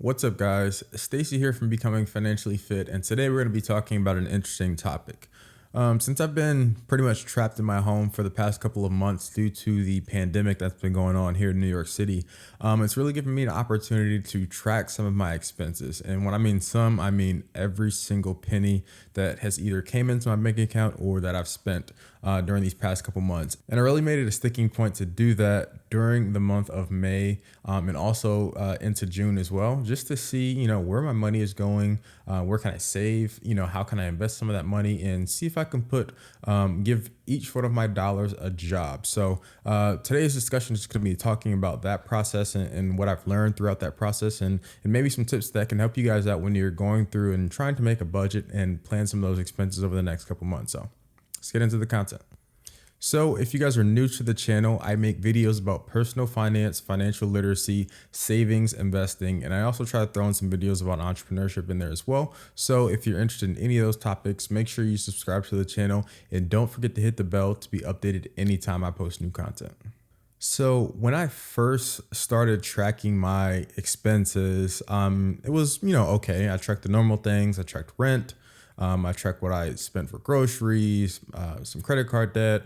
What's up, guys? Stacy here from Becoming Financially Fit, and today we're going to be talking about an interesting topic. Since I've been pretty much trapped in my home for the past couple of months due to the pandemic that's been going on here in New York City, it's really given me an opportunity to track some of my expenses. And when I mean some, I mean every single penny that has either came into my bank account or that I've spent during these past couple months. And I really made it a sticking point to do that during the month of May and also into June as well, just to see, where my money is going, where can I save, how can I invest some of that money and see if I can give each one of my dollars a job. So today's discussion is going to be talking about that process and what I've learned throughout that process and maybe some tips that can help you guys out when you're going through and trying to make a budget and plan some of those expenses over the next couple months. So let's get into the content. So if you guys are new to the channel, I make videos about personal finance, financial literacy, savings, investing, and I also try to throw in some videos about entrepreneurship in there as well. So if you're interested in any of those topics, make sure you subscribe to the channel and don't forget to hit the bell to be updated anytime I post new content. So when I first started tracking my expenses, it was, okay. I tracked the normal things. I tracked rent. I tracked what I spent for groceries, some credit card debt,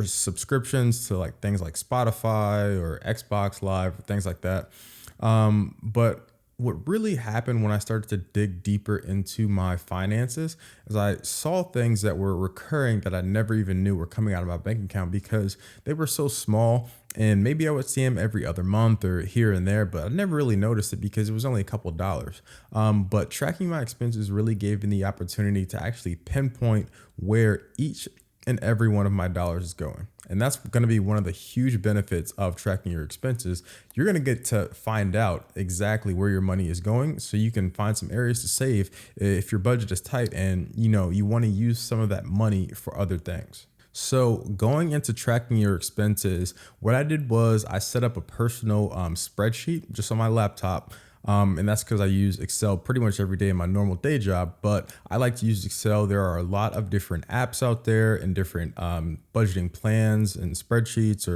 subscriptions to like things like Spotify or Xbox Live, things like that. But what really happened when I started to dig deeper into my finances is I saw things that were recurring that I never even knew were coming out of my bank account because they were so small. And maybe I would see them every other month or here and there, but I never really noticed it because it was only a couple of dollars. But tracking my expenses really gave me the opportunity to actually pinpoint where each and every one of my dollars is going. And that's going to be one of the huge benefits of tracking your expenses. You're going to get to find out exactly where your money is going so you can find some areas to save if your budget is tight and you want to use some of that money for other things. So going into tracking your expenses, what I did was I set up a personal spreadsheet just on my laptop. And that's because I use Excel pretty much every day in my normal day job, but I like to use Excel. There are a lot of different apps out there and different budgeting plans and spreadsheets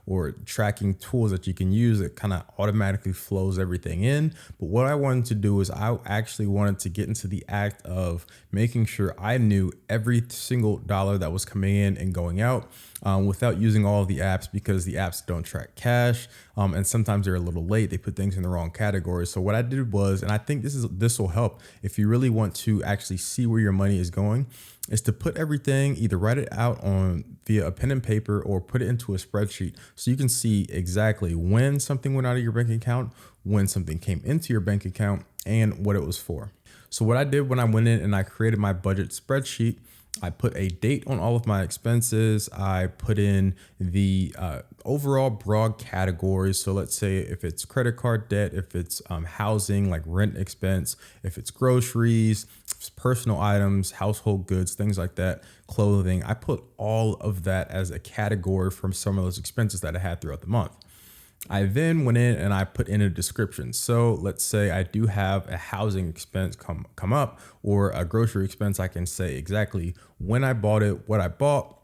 or tracking tools that you can use that kind of automatically flows everything in. But what I wanted to do is I actually wanted to get into the act of making sure I knew every single dollar that was coming in and going out without using all of the apps because the apps don't track cash and sometimes they're a little late. They put things in the wrong categories. So what I did was, and I think this will help if you really want to actually see where your money is going, is to put everything, either write it out via a pen and paper or put it into a spreadsheet so you can see exactly when something went out of your bank account, when something came into your bank account, and what it was for. So what I did when I went in and I created my budget spreadsheet, I put a date on all of my expenses. I put in the overall broad categories. So let's say if it's credit card debt, if it's housing, like rent expense, if it's groceries, if it's personal items, household goods, things like that, clothing. I put all of that as a category from some of those expenses that I had throughout the month. I then went in and I put in a description. So let's say I do have a housing expense come up or a grocery expense. I can say exactly when I bought it, what I bought,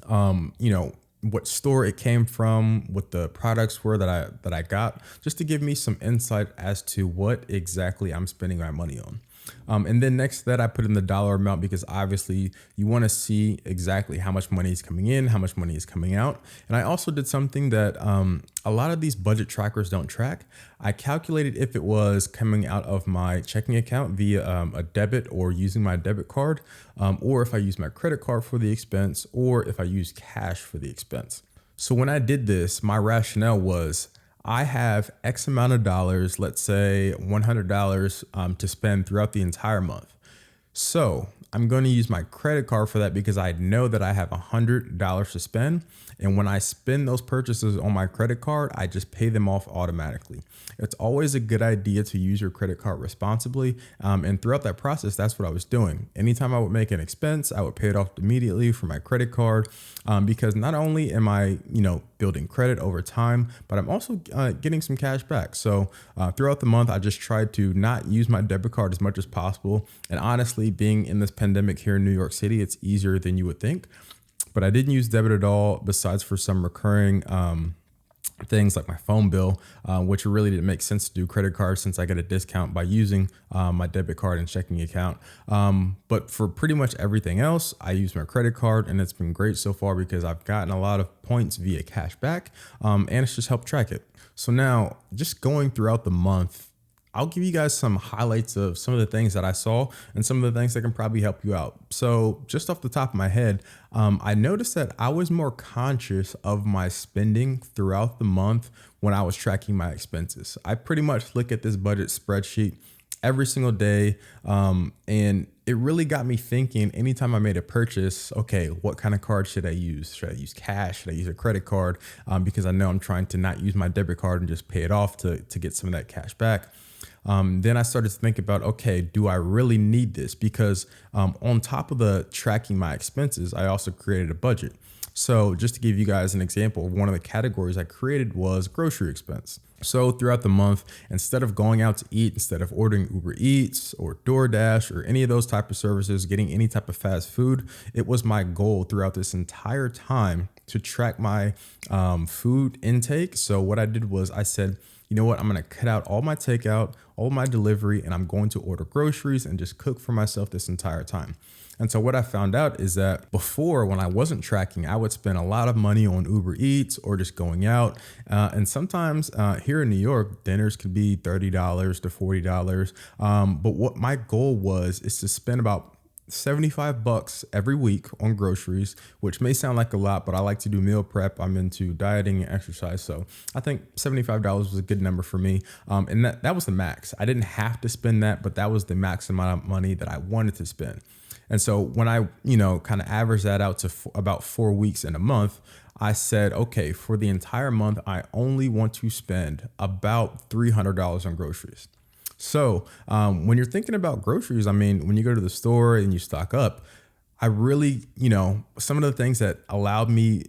what store it came from, what the products were that I got, just to give me some insight as to what exactly I'm spending my money on. And then next to that, I put in the dollar amount because obviously you want to see exactly how much money is coming in, how much money is coming out. And I also did something that a lot of these budget trackers don't track. I calculated if it was coming out of my checking account via a debit or using my debit card, or if I use my credit card for the expense, or if I use cash for the expense. So when I did this, my rationale was I have X amount of dollars, let's say $100 to spend throughout the entire month. So I'm going to use my credit card for that because I know that I have $100 to spend. And when I spend those purchases on my credit card, I just pay them off automatically. It's always a good idea to use your credit card responsibly. And throughout that process, that's what I was doing. Anytime I would make an expense, I would pay it off immediately from my credit card because not only am I, building credit over time, but I'm also getting some cash back. So throughout the month, I just tried to not use my debit card as much as possible. And honestly, being in this pandemic here in New York City, it's easier than you would think. But I didn't use debit at all, besides for some recurring things like my phone bill, which really didn't make sense to do credit cards since I get a discount by using my debit card and checking account. But for pretty much everything else, I use my credit card, and it's been great so far because I've gotten a lot of points via cash back, and it's just helped track it. So now, just going throughout the month, I'll give you guys some highlights of some of the things that I saw and some of the things that can probably help you out. So just off the top of my head, I noticed that I was more conscious of my spending throughout the month when I was tracking my expenses. I pretty much look at this budget spreadsheet every single day. And it really got me thinking anytime I made a purchase, okay, what kind of card should I use? Should I use cash? Should I use a credit card? Because I know I'm trying to not use my debit card and just pay it off to get some of that cash back. Then I started to think about, okay, do I really need this? Because on top of the tracking my expenses, I also created a budget. So just to give you guys an example, one of the categories I created was grocery expense. So throughout the month, instead of going out to eat, instead of ordering Uber Eats or DoorDash or any of those type of services, getting any type of fast food, it was my goal throughout this entire time to track my food intake. So what I did was I said, you know what, I'm going to cut out all my takeout, all my delivery, and I'm going to order groceries and just cook for myself this entire time. And so what I found out is that before, when I wasn't tracking, I would spend a lot of money on Uber Eats or just going out. And sometimes here in New York, dinners could be $30 to $40. But what my goal was is to spend about $75 every week on groceries, which may sound like a lot, but I like to do meal prep. I'm into dieting and exercise. So I think $75 was a good number for me. And that was the max. I didn't have to spend that, but that was the max amount of money that I wanted to spend. And so when I, kind of average that out to about 4 weeks in a month, I said, okay, for the entire month, I only want to spend about $300 on groceries. So when you're thinking about groceries, I mean, when you go to the store and you stock up, I really, some of the things that allowed me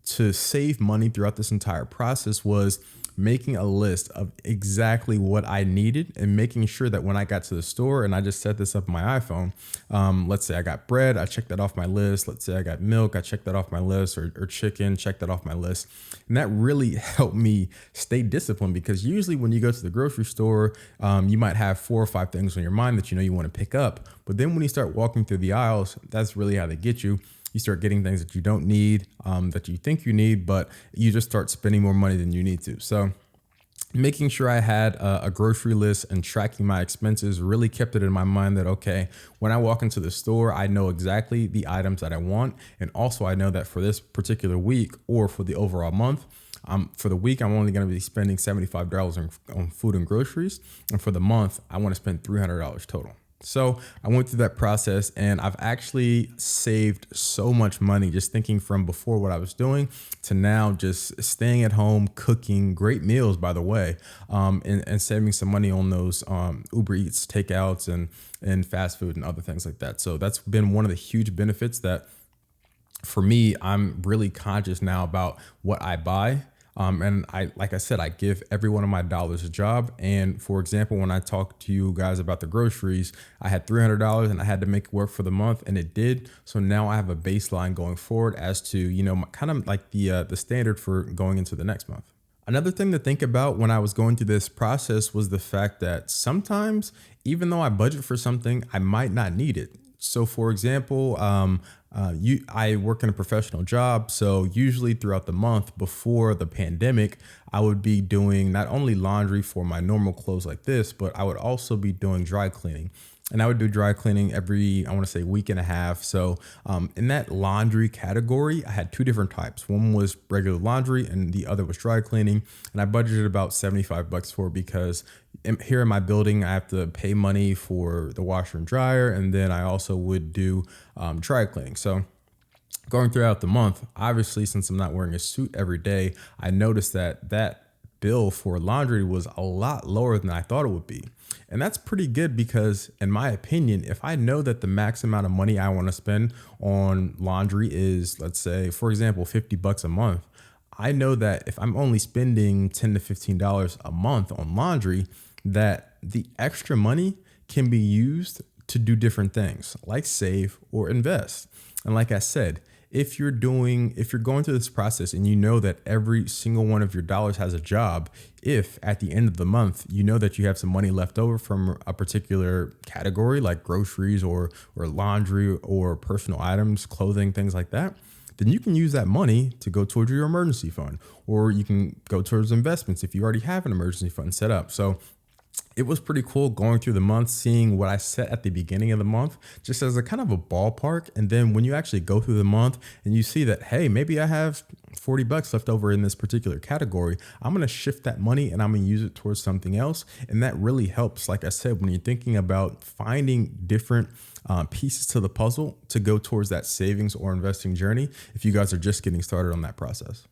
to save money throughout this entire process was making a list of exactly what I needed and making sure that when I got to the store, and I just set this up on my iPhone, let's say I got bread, I checked that off my list. Let's say I got milk, I checked that off my list, or chicken, checked that off my list. And that really helped me stay disciplined, because usually when you go to the grocery store, you might have 4 or 5 things on your mind that you want to pick up. But then when you start walking through the aisles, that's really how they get you. You start getting things that you don't need, that you think you need, but you just start spending more money than you need to. So making sure I had a grocery list and tracking my expenses really kept it in my mind that, okay, when I walk into the store, I know exactly the items that I want. And also I know that for this particular week or for the overall month, for the week, I'm only going to be spending $75 on food and groceries. And for the month, I want to spend $300 total. So I went through that process, and I've actually saved so much money just thinking from before what I was doing to now just staying at home, cooking great meals, by the way, and saving some money on those Uber Eats takeouts and fast food and other things like that. So that's been one of the huge benefits that for me, I'm really conscious now about what I buy. And like I said, I give every one of my dollars a job. And for example, when I talked to you guys about the groceries, I had $300 and I had to make it work for the month, and it did. So now I have a baseline going forward as to, kind of like the standard for going into the next month. Another thing to think about when I was going through this process was the fact that sometimes, even though I budget for something, I might not need it. So for example, I work in a professional job. So usually throughout the month before the pandemic, I would be doing not only laundry for my normal clothes like this, but I would also be doing dry cleaning. And I would do dry cleaning every, I want to say, week and a half. So in that laundry category, I had 2 different types. One was regular laundry and the other was dry cleaning. And I budgeted about $75 for it because here in my building, I have to pay money for the washer and dryer. And then I also would do dry cleaning. So going throughout the month, obviously, since I'm not wearing a suit every day, I noticed that bill for laundry was a lot lower than I thought it would be. And that's pretty good because, in my opinion, if I know that the max amount of money I want to spend on laundry is, let's say, for example, $50 a month, I know that if I'm only spending $10 to $15 a month on laundry, that the extra money can be used to do different things like save or invest. And like I said, if you're going through this process and you know that every single one of your dollars has a job, if at the end of the month, you know that you have some money left over from a particular category like groceries or laundry or personal items, clothing, things like that, then you can use that money to go towards your emergency fund, or you can go towards investments if you already have an emergency fund set up. So it was pretty cool going through the month, seeing what I set at the beginning of the month, just as a kind of a ballpark. And then when you actually go through the month and you see that, hey, maybe I have $40 left over in this particular category, I'm going to shift that money and I'm going to use it towards something else. And that really helps. Like I said, when you're thinking about finding different pieces to the puzzle to go towards that savings or investing journey, if you guys are just getting started on that process.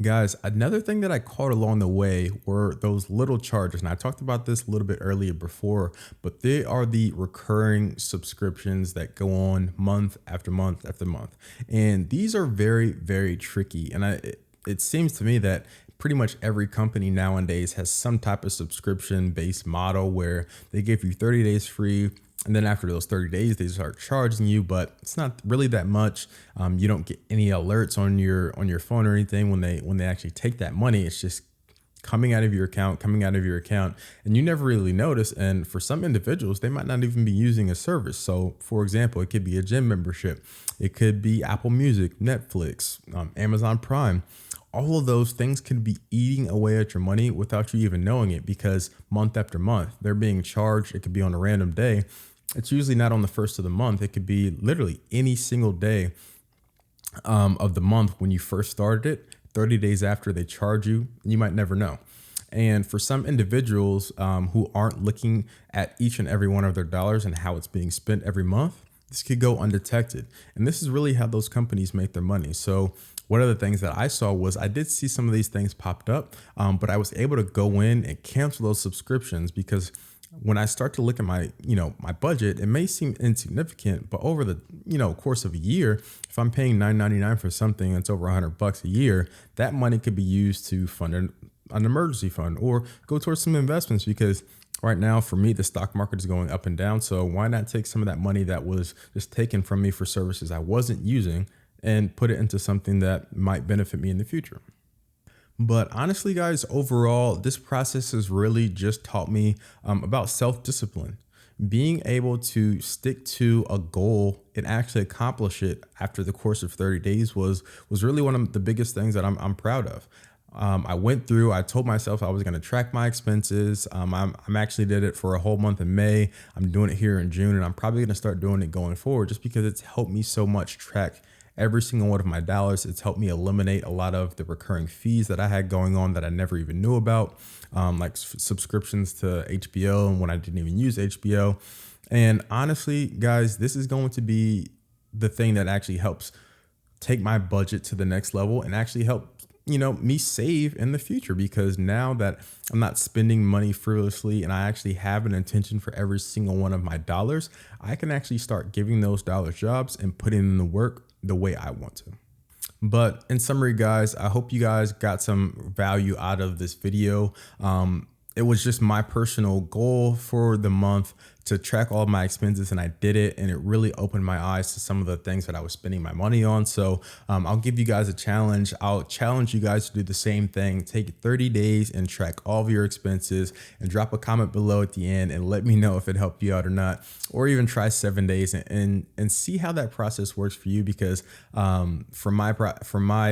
Guys, another thing that I caught along the way were those little charges. And I talked about this a little bit earlier before, but they are the recurring subscriptions that go on month after month after month. And these are very, very tricky. And it seems to me that pretty much every company nowadays has some type of subscription based model where they give you 30 days free. And then after those 30 days, they start charging you, but it's not really that much. You don't get any alerts on your phone or anything when they actually take that money. It's just coming out of your account, and you never really notice. And for some individuals, they might not even be using a service. So for example, it could be a gym membership. It could be Apple Music, Netflix, Amazon Prime. All of those things can be eating away at your money without you even knowing it, because month after month, they're being charged. It could be on a random day. It's usually not on the first of the month. It could be literally any single day of the month when you first started it. 30 days after, they charge you, and you might never know. And for some individuals who aren't looking at each and every one of their dollars and how it's being spent every month, this could go undetected. And this is really how those companies make their money. So one of the things that I saw was I did see some of these things popped up, but I was able to go in and cancel those subscriptions, because when I start to look at my budget, it may seem insignificant, but over the, course of a year, if I'm paying $9.99 for something that's over $100 a year, that money could be used to fund an emergency fund or go towards some investments, because right now for me, the stock market is going up and down. So why not take some of that money that was just taken from me for services I wasn't using and put it into something that might benefit me in the future? But honestly, guys, overall, this process has really just taught me about self-discipline. Being able to stick to a goal and actually accomplish it after the course of 30 days was really one of the biggest things that I'm proud of. I told myself I was going to track my expenses. I'm actually did it for a whole month in May. I'm doing it here in June, and I'm probably going to start doing it going forward, just because it's helped me so much track every single one of my dollars. It's helped me eliminate a lot of the recurring fees that I had going on that I never even knew about, like subscriptions to HBO and when I didn't even use HBO. And honestly, guys, this is going to be the thing that actually helps take my budget to the next level and actually help me save in the future, because now that I'm not spending money frivolously and I actually have an intention for every single one of my dollars, I can actually start giving those dollars jobs and putting in the work the way I want to. But in summary, guys, I hope you guys got some value out of this video. It was just my personal goal for the month to track all of my expenses, and I did it, and it really opened my eyes to some of the things that I was spending my money on. So I'll give you guys a challenge. I'll challenge you guys to do the same thing. Take 30 days and track all of your expenses, and drop a comment below at the end and let me know if it helped you out or not, or even try 7 days and see how that process works for you, because from my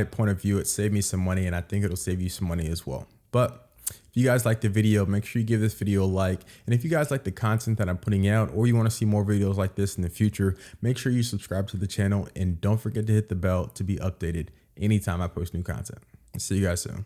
point of view, it saved me some money, and I think it'll save you some money as well. But if you guys like the video, make sure you give this video a like. And if you guys like the content that I'm putting out, or you want to see more videos like this in the future, make sure you subscribe to the channel, and don't forget to hit the bell to be updated anytime I post new content. See you guys soon.